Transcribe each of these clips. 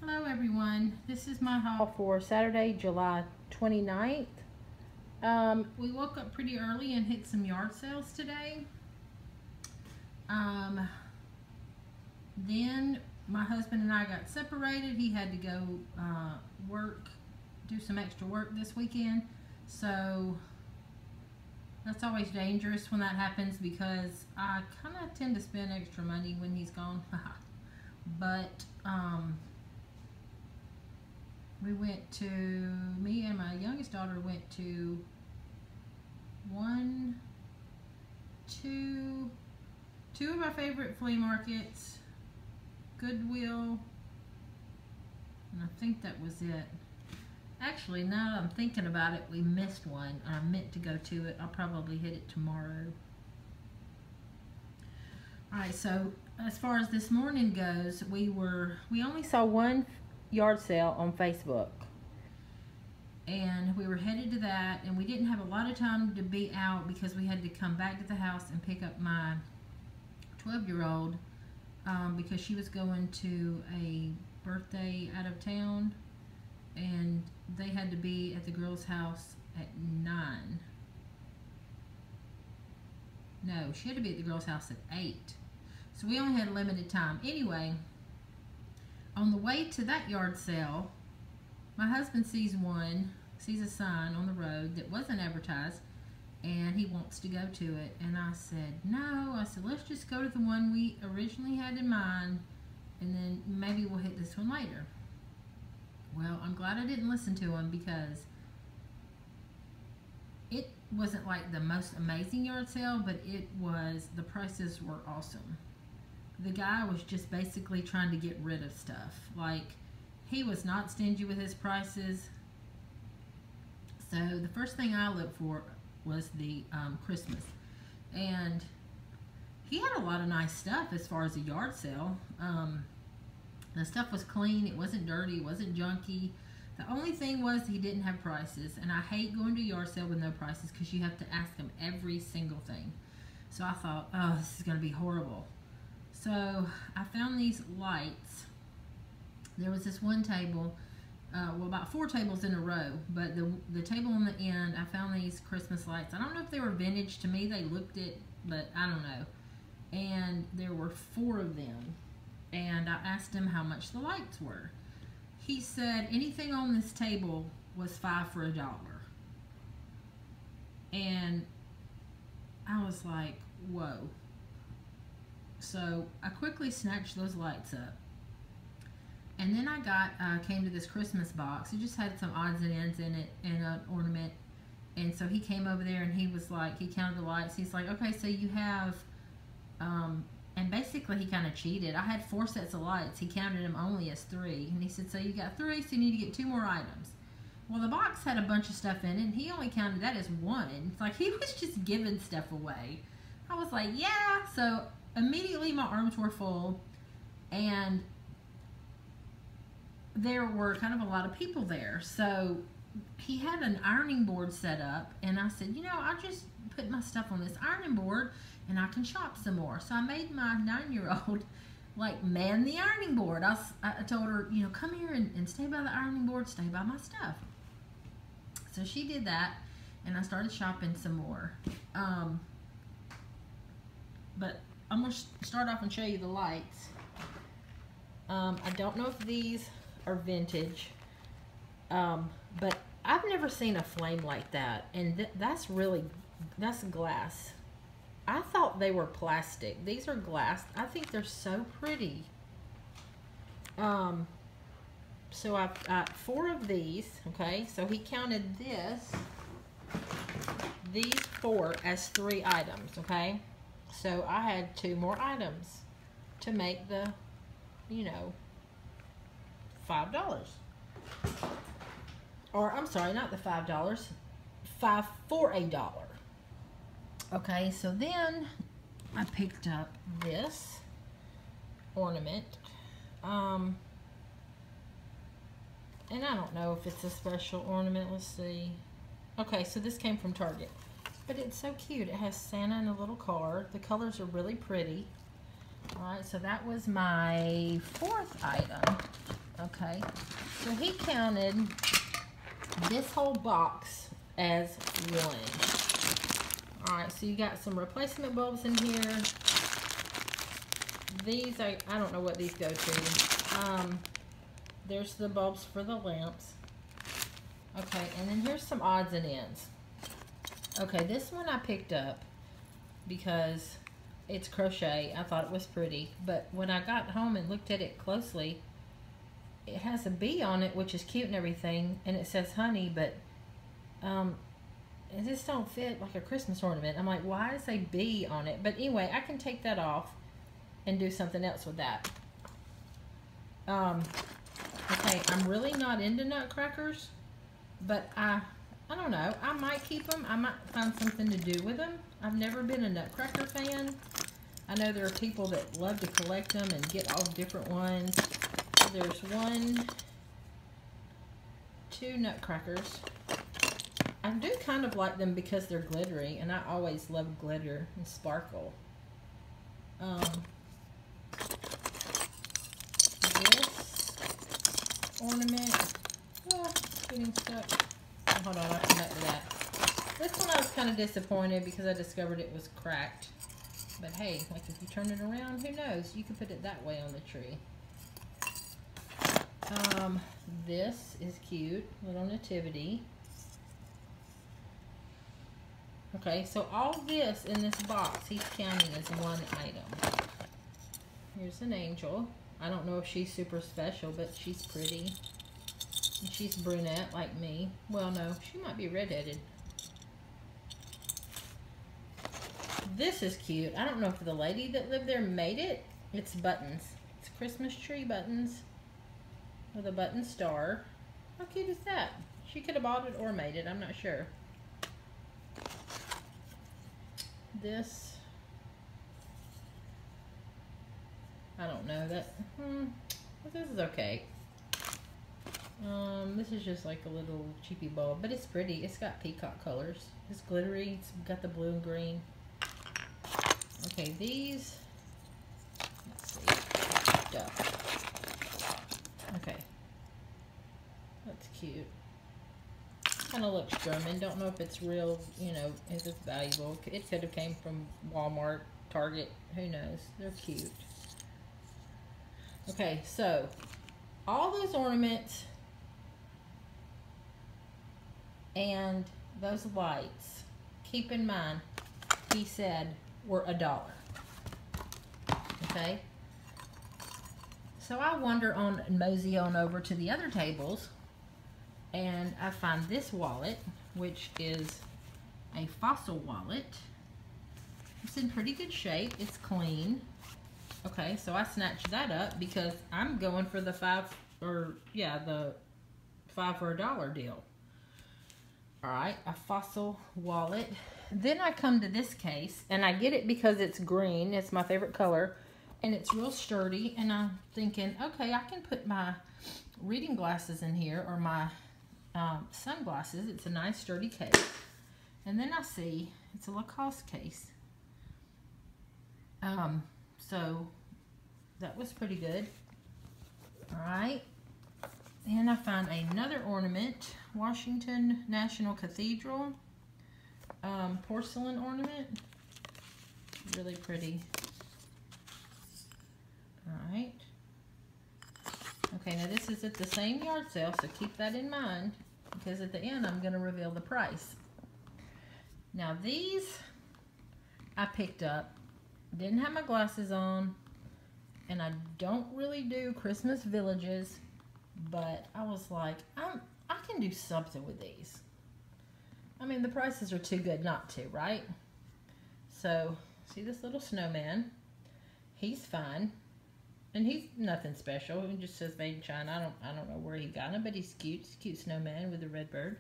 Hello everyone, this is my haul for Saturday, July 29th. We woke up pretty early and hit some yard sales today. Then my husband and I got separated. He had to go do some extra work this weekend. So that's always dangerous when that happens because I kind of tend to spend extra money when he's gone. But me and my youngest daughter went to two of my favorite flea markets, Goodwill, and I think that was it. Actually, now that I'm thinking about it, we missed one. I meant to go to it. I'll probably hit it tomorrow. Alright, so as far as this morning goes, we only saw one yard sale on Facebook. And we were headed to that, and we didn't have a lot of time to be out because we had to come back to the house and pick up my 12-year-old because she was going to a birthday out of town, and they had to be at the girl's house at 9. No, she had to be at the girl's house at 8. So we only had limited time. Anyway, on the way to that yard sale, my husband sees a sign on the road that wasn't advertised, and he wants to go to it. And I said, no. I said, let's just go to the one we originally had in mind, and then maybe we'll hit this one later. Well, I'm glad I didn't listen to him because it wasn't like the most amazing yard sale, but the prices were awesome. The guy was just basically trying to get rid of stuff. Like, he was not stingy with his prices. So the first thing I looked for was the Christmas. And he had a lot of nice stuff as far as a yard sale. The stuff was clean. It wasn't dirty. It wasn't junky. The only thing was he didn't have prices. And I hate going to a yard sale with no prices because you have to ask them every single thing. So I thought, oh, this is going to be horrible. So I found these lights. There was this one table, well, about 4 tables in a row, but the table on the end, I found these Christmas lights. I don't know if they were vintage. To me, they looked it, but I don't know. And there were 4 of them, and I asked him how much the lights were. He said anything on this table was 5 for $1. And I was like, whoa. So I quickly snatched those lights up. And then I came to this Christmas box. It just had some odds and ends in it and an ornament. And so he came over there and he was like, he counted the lights. He's like, okay, so you have, and basically he kind of cheated. I had 4 sets of lights. He counted them only as 3. And he said, so you got 3, so you need to get 2 more items. Well, the box had a bunch of stuff in it, and he only counted that as 1. It's like he was just giving stuff away. I was like, yeah. So immediately my arms were full, and there were kind of a lot of people there. So he had an ironing board set up, and I said, you know, I'll just put my stuff on this ironing board and I can shop some more. So I made my 9-year-old like man the ironing board. I told her, you know, come here and stay by the ironing board, stay by my stuff. So she did that, and I started shopping some more. But I'm going to start off and show you the lights. I don't know if these are vintage, but I've never seen a flame like that, and that's glass. I thought they were plastic. These are glass. I think they're so pretty. So I've got 4 of these, okay? So he counted these 4 as 3 items, okay? So I had 2 more items to make the, you know, $5. Or, I'm sorry, not the $5. 5 for $1. Okay, so then I picked up this ornament. And I don't know if it's a special ornament. Let's see. Okay, so this came from Target. But it's so cute. It has Santa and a little car. The colors are really pretty. Alright, so that was my 4th item. Okay. Okay, so he counted this whole box as one. Alright, so you got some replacement bulbs in here. These, I don't know what these go to. There's the bulbs for the lamps. Okay, and then here's some odds and ends. Okay, this one I picked up because it's crochet. I thought it was pretty, but when I got home and looked at it closely, it has a bee on it, which is cute and everything, and it says honey, but it just don't fit like a Christmas ornament. I'm like, why is a bee on it? But anyway, I can take that off and do something else with that. Okay, I'm really not into nutcrackers, but I don't know. I might keep them. I might find something to do with them. I've never been a nutcracker fan. I know there are people that love to collect them and get all different ones. There's 1, 2 nutcrackers. I do kind of like them because they're glittery, and I always love glitter and sparkle. This ornament, getting stuck. Oh, hold on, I'll come back to that. This one I was kind of disappointed because I discovered it was cracked. But hey, like if you turn it around, who knows? You can put it that way on the tree. This is cute, little nativity. Okay, so all this in this box, he's counting as one item. Here's an angel. I don't know if she's super special, but she's pretty. And she's brunette like me. Well, no, she might be redheaded. This is cute. I don't know if the lady that lived there made it. It's buttons. It's Christmas tree buttons with a button star. How cute is that? She could have bought it or made it. I'm not sure. This, I don't know that. But this is okay. This is just like a little cheapy bulb, but it's pretty. It's got peacock colors. It's glittery. It's got the blue and green. Okay, these. Let's see. Duck. Okay, that's cute. Kind of looks German. Don't know if it's real. You know, if it's valuable. It could have came from Walmart, Target. Who knows? They're cute. Okay, so all those ornaments and those lights, keep in mind, he said were $1. Okay? So I wander on and mosey on over to the other tables, and I find this wallet, which is a fossil wallet. It's in pretty good shape. It's clean. Okay, so I snatched that up because I'm going for the 5 for $1 deal. Alright, a fossil wallet. Then I come to this case, and I get it because it's green. It's my favorite color, and it's real sturdy, and I'm thinking, okay, I can put my reading glasses in here, or my sunglasses. It's a nice sturdy case. And then I see it's a Lacoste case. So that was pretty good. Alright. And I found another ornament, Washington National Cathedral, porcelain ornament. Really pretty. Alright. Okay, now this is at the same yard sale, so keep that in mind, because at the end I'm going to reveal the price. Now these I picked up. Didn't have my glasses on, and I don't really do Christmas villages, but I was like, I can do something with these. I mean, the prices are too good not to, right? So, see this little snowman? He's fine, and he's nothing special. It just says made in China. I don't know where he got him, but he's cute. He's a cute snowman with a red bird.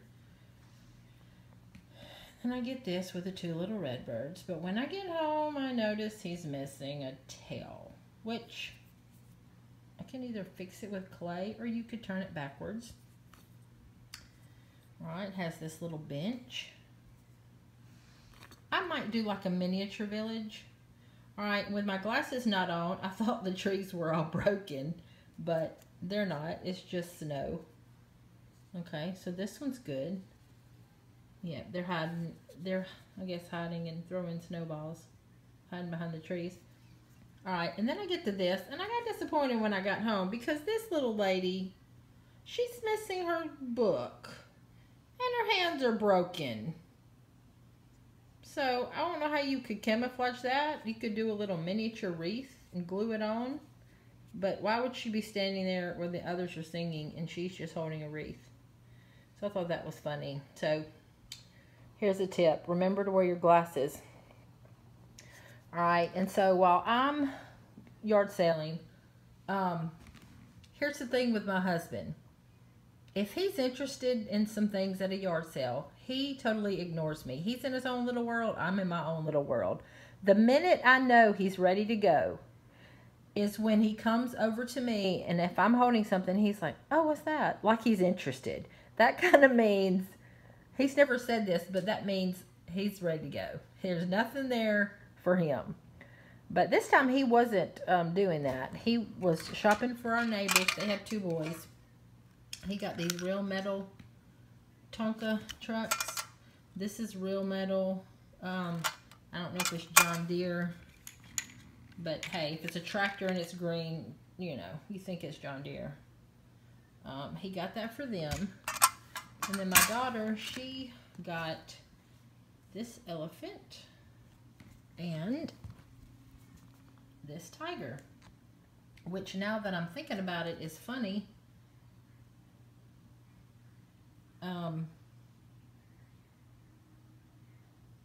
And I get this with the 2 little red birds. But when I get home, I notice he's missing a tail, which I can either fix it with clay or you could turn it backwards. Alright, it has this little bench. I might do like a miniature village. Alright, with my glasses not on, I thought the trees were all broken. But they're not. It's just snow. Okay, so this one's good. Yeah, they're hiding. They're, I guess, hiding and throwing snowballs. Hiding behind the trees. Alright, and then I get to this, and I got disappointed when I got home because this little lady, she's missing her book. And her hands are broken. So, I don't know how you could camouflage that. You could do a little miniature wreath and glue it on. But why would she be standing there where the others are singing and she's just holding a wreath? So, I thought that was funny. So, here's a tip. Remember to wear your glasses. Alright, and so while I'm yard selling, here's the thing with my husband. If he's interested in some things at a yard sale, he totally ignores me. He's in his own little world. I'm in my own little world. The minute I know he's ready to go is when he comes over to me, and if I'm holding something, he's like, oh, what's that? Like he's interested. That kind of means, he's never said this, but that means he's ready to go. There's nothing there for him. But this time he wasn't doing that. He was shopping for our neighbors. They have 2 boys. He got these real metal Tonka trucks. This is real metal. I don't know if it's John Deere. But hey, if it's a tractor and it's green, you know, you think it's John Deere. He got that for them. And then my daughter, she got this elephant and this tiger, which now that I'm thinking about it is funny.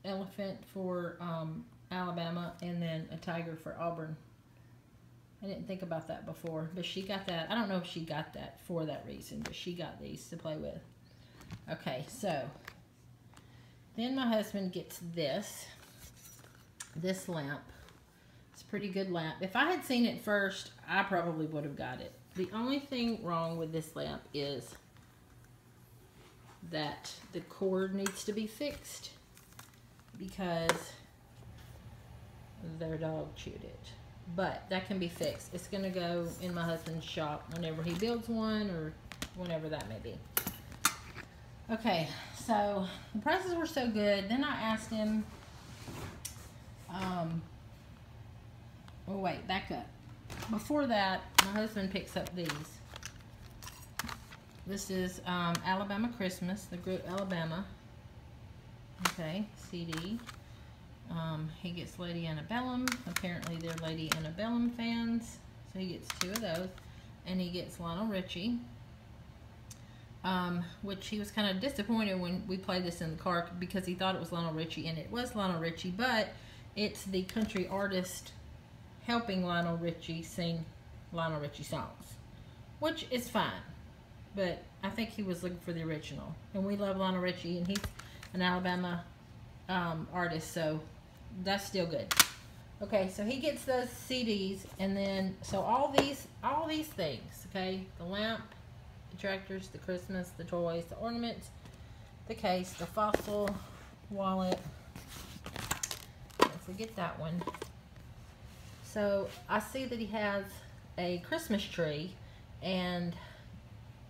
Elephant for Alabama and then a tiger for Auburn. I didn't think about that before, but she got that. I don't know if she got that for that reason, but she got these to play with. Okay, so then my husband gets this lamp. It's a pretty good lamp. If I had seen it first, I probably would have got it. The only thing wrong with this lamp is that the cord needs to be fixed because their dog chewed it. But that can be fixed. It's going to go in my husband's shop whenever he builds one or whenever that may be. Okay, so the prices were so good. Then I asked him, oh wait, back up. Before that, my husband picks up these. This is Alabama Christmas, the group Alabama. Okay, CD. He gets Lady Antebellum. Apparently they're Lady Antebellum fans. So he gets 2 of those. And he gets Lionel Richie. Which he was kind of disappointed when we played this in the car because he thought it was Lionel Richie, and it was Lionel Richie, but it's the country artist helping Lionel Richie sing Lionel Richie songs, which is fine, but I think he was looking for the original, and we love Lionel Richie, and he's an Alabama artist, so that's still good. Okay, so he gets those CDs, and then so all these things, okay, the lamp, the tractors, the Christmas, the toys, the ornaments, the case, the fossil wallet. Don't forget that one. So I see that he has a Christmas tree, and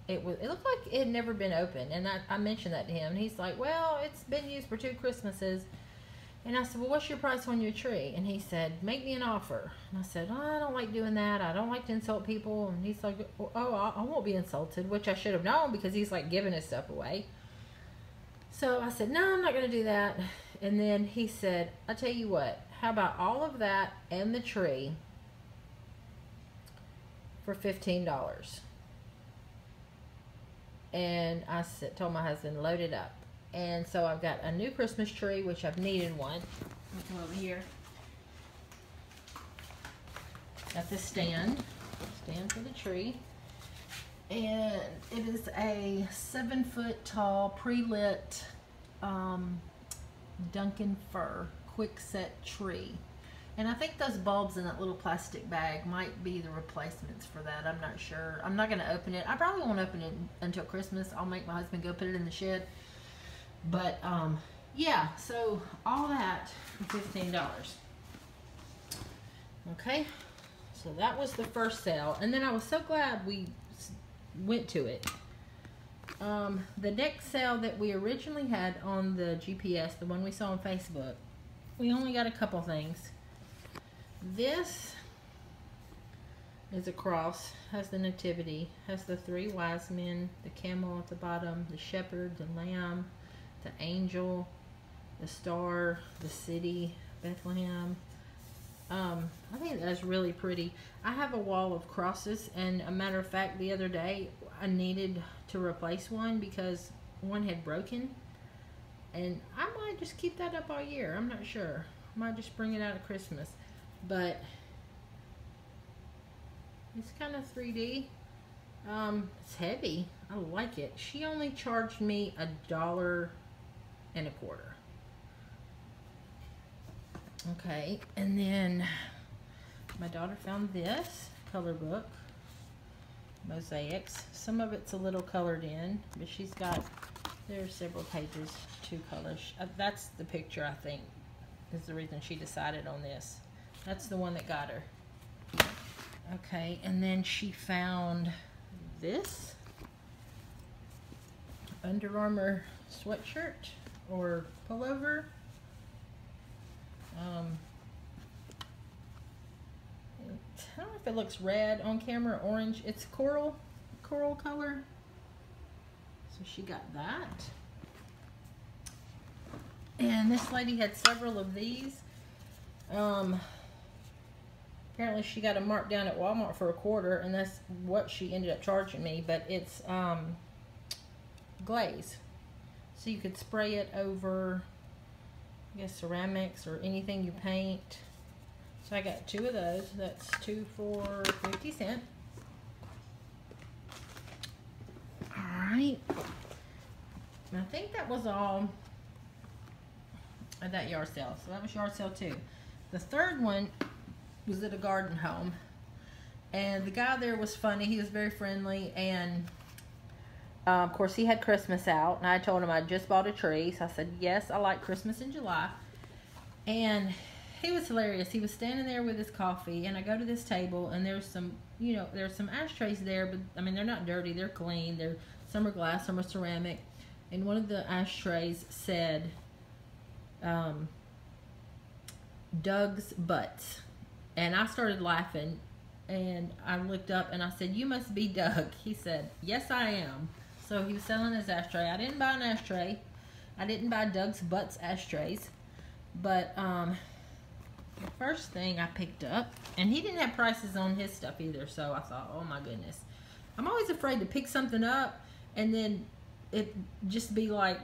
it looked like it had never been opened, and I mentioned that to him, and he's like, well, it's been used for 2 Christmases. And I said, well, what's your price on your tree? And he said, make me an offer. And I said, oh, I don't like doing that. I don't like to insult people. And he's like, oh, I won't be insulted, which I should have known because he's like giving his stuff away. So I said, no, I'm not going to do that. And then he said, I'll tell you what, how about all of that and the tree for $15? And I told my husband, load it up. And so I've got a new Christmas tree, which I've needed one. Come over here. Got this stand for the tree. And it is a 7-foot tall, pre-lit Duncan fir quick set tree. And I think those bulbs in that little plastic bag might be the replacements for that. I'm not sure. I'm not going to open it. I probably won't open it until Christmas. I'll make my husband go put it in the shed. But, yeah, so all that for $15. Okay, so that was the first sale. And then I was so glad we went to it. The next sale that we originally had on the GPS, the one we saw on Facebook, we only got a couple things. This is a cross, has the Nativity, has the 3 wise men, the camel at the bottom, the shepherd, the lamb, the angel, the star, the city, Bethlehem. I think that's really pretty. I have a wall of crosses, and a matter of fact, the other day I needed to replace one because one had broken, and I might just keep that up all year. I'm not sure. I might just bring it out at Christmas, but it's kind of 3D. It's heavy. I like it. She only charged me $1.25. Okay, and then my daughter found this color book, Mosaics. Some of it's a little colored in, but she's got, there are several pages, 2 colors. That's the picture, I think, is the reason she decided on this. That's the one that got her. Okay, and then she found this Under Armour sweatshirt or pullover. I don't know if it looks red on camera, orange. It's coral color. So she got that. And this lady had several of these. Apparently she got them marked down at Walmart for $1, and that's what she ended up charging me. But it's glaze, so you could spray it over, I guess, ceramics or anything you paint. So I got 2 of those. That's 2 for 50 cents. Alright. I think that was all at that yard sale. So that was yard sale 2. The third one was at a garden home. And the guy there was funny. He was very friendly. And of course, he had Christmas out. And I told him I just bought a tree. So I said, yes, I like Christmas in July. And he was hilarious. He was standing there with his coffee, and I go to this table, and there's some, you know, there's some ashtrays there, but I mean, they're not dirty, they're clean. Some are glass, some are ceramic. And one of the ashtrays said, Doug's Butts. And I started laughing, and I looked up and I said, you must be Doug. He said, yes, I am. So he was selling his ashtray. I didn't buy an ashtray. I didn't buy Doug's Butts ashtrays. But the first thing I picked up, and he didn't have prices on his stuff either, so I thought, oh my goodness. I'm always afraid to pick something up and then it just be like,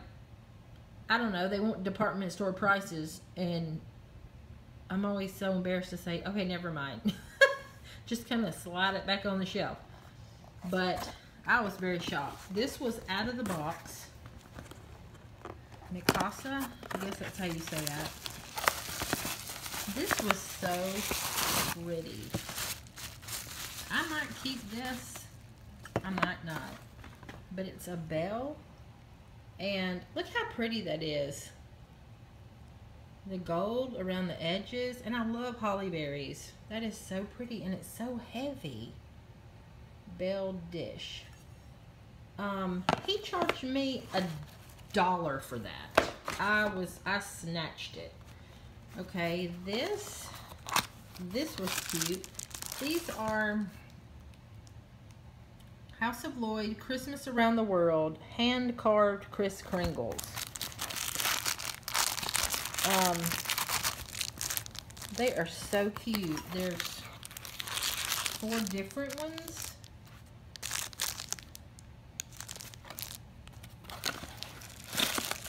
I don't know, they want department store prices, and I'm always so embarrassed to say, okay, never mind. Just kind of slide it back on the shelf. But I was very shocked. This was out of the box. Mikasa, I guess that's how you say that. This was so pretty. I might keep this. I might not. But it's a bell. And look how pretty that is. The gold around the edges. And I love holly berries. That is so pretty. And it's so heavy. Bell dish. He charged me $1 for that. I snatched it. Okay, this was cute. These are House of Lloyd Christmas Around the World hand carved Kris Kringles. They are so cute. There's 4 different ones.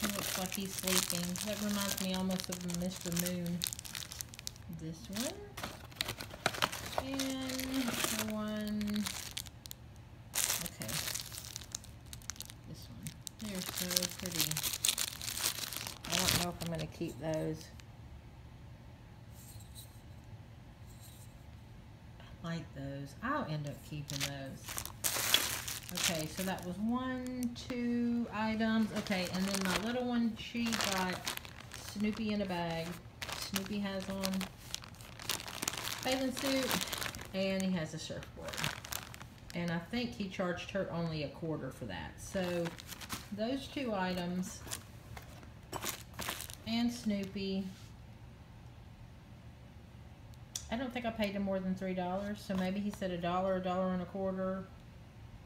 Looks like he's sleeping. That reminds me almost of Mr. Moon. This one. And the one. Okay. This one. They're so pretty. I don't know if I'm going to keep those. I like those. I'll end up keeping those. Okay, so that was 1, 2 items. Okay, and then my little one, she got Snoopy in a bag. Snoopy has on bathing suit, and he has a surfboard. And I think he charged her only $1/4 for that. So those 2 items and Snoopy. I don't think I paid him more than $3. So maybe he said $1, $1.25,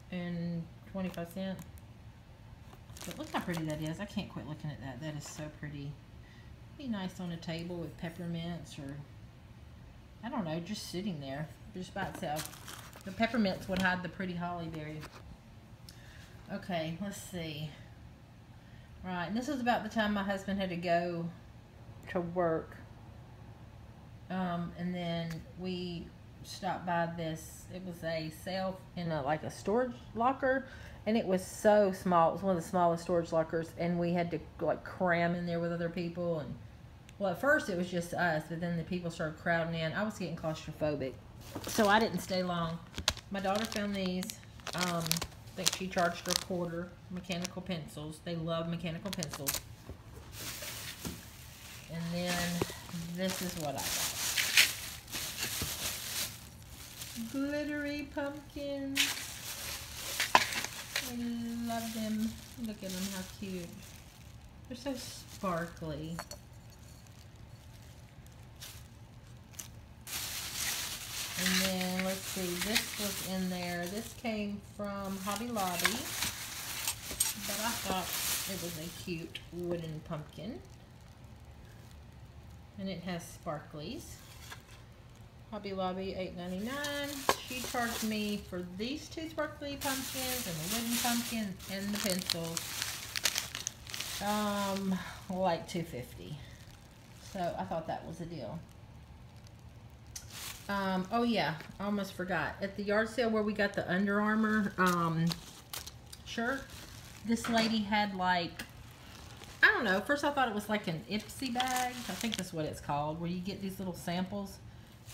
and 25 cents. But look how pretty that is. I can't quit looking at that. That is so pretty. Be nice on a table with peppermints, or I don't know, just sitting there just by itself. The peppermints would hide the pretty holly berry. Okay, let's see. Right, and this was about the time my husband had to go to work. And then we stopped by this. It was a sale in like a storage locker, and it was so small. It was one of the smallest storage lockers, and we had to like cram in there with other people. And well, at first it was just us, but then the people started crowding in. I was getting claustrophobic, so I didn't stay long. My daughter found these. I think she charged her $1/4. Mechanical pencils. They love mechanical pencils. And then this is what I got. Glittery pumpkins. I love them. Look at them, how cute. They're so sparkly. And then, let's see, this was in there. This came from Hobby Lobby. But I thought it was a cute wooden pumpkin. And it has sparklies. Hobby Lobby, $8.99. She charged me for these 2 sparkly pumpkins and the wooden pumpkin and the pencils, like $2.50. So I thought that was a deal. Oh yeah, I almost forgot. At the yard sale where we got the Under Armour shirt, this lady had like, I don't know, first I thought it was like an Ipsy bag. I think that's what it's called, where you get these little samples.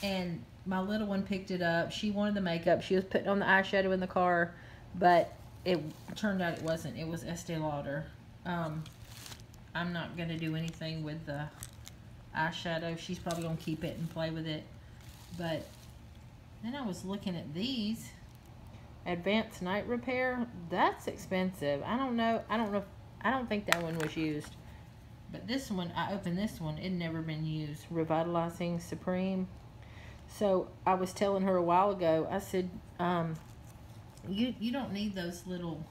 And my little one picked it up. She wanted the makeup. She was putting on the eyeshadow in the car, but it turned out it wasn't. It was Estee Lauder. I'm not going to do anything with the eyeshadow. She's probably going to keep it and play with it. But then I was looking at these. Advanced Night Repair. That's expensive. I don't know. I don't think that one was used. But this one, I opened this one. It had never been used. Revitalizing Supreme. So I was telling her a while ago, I said, you don't need those little,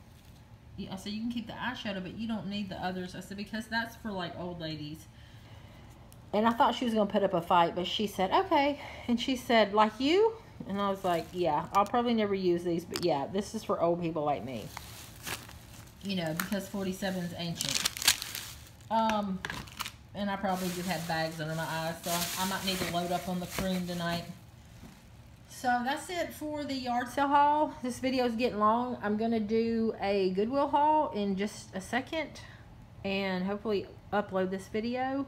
I said, you can keep the eyeshadow, but you don't need the others. I said, because that's for like old ladies. And I thought she was going to put up a fight, but she said, okay. And she said, like you? And I was like, yeah, I'll probably never use these, but yeah, this is for old people like me. You know, because 47 is ancient. And I probably just had bags under my eyes, so I might need to load up on the cream tonight. So that's it for the yard sale haul. This video is getting long. I'm going to do a Goodwill haul in just a second and hopefully upload this video.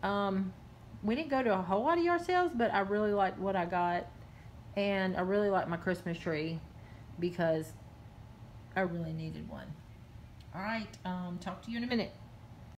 We didn't go to a whole lot of yard sales, but I really liked what I got. And I really like my Christmas tree because I really needed one. Alright, talk to you in a minute.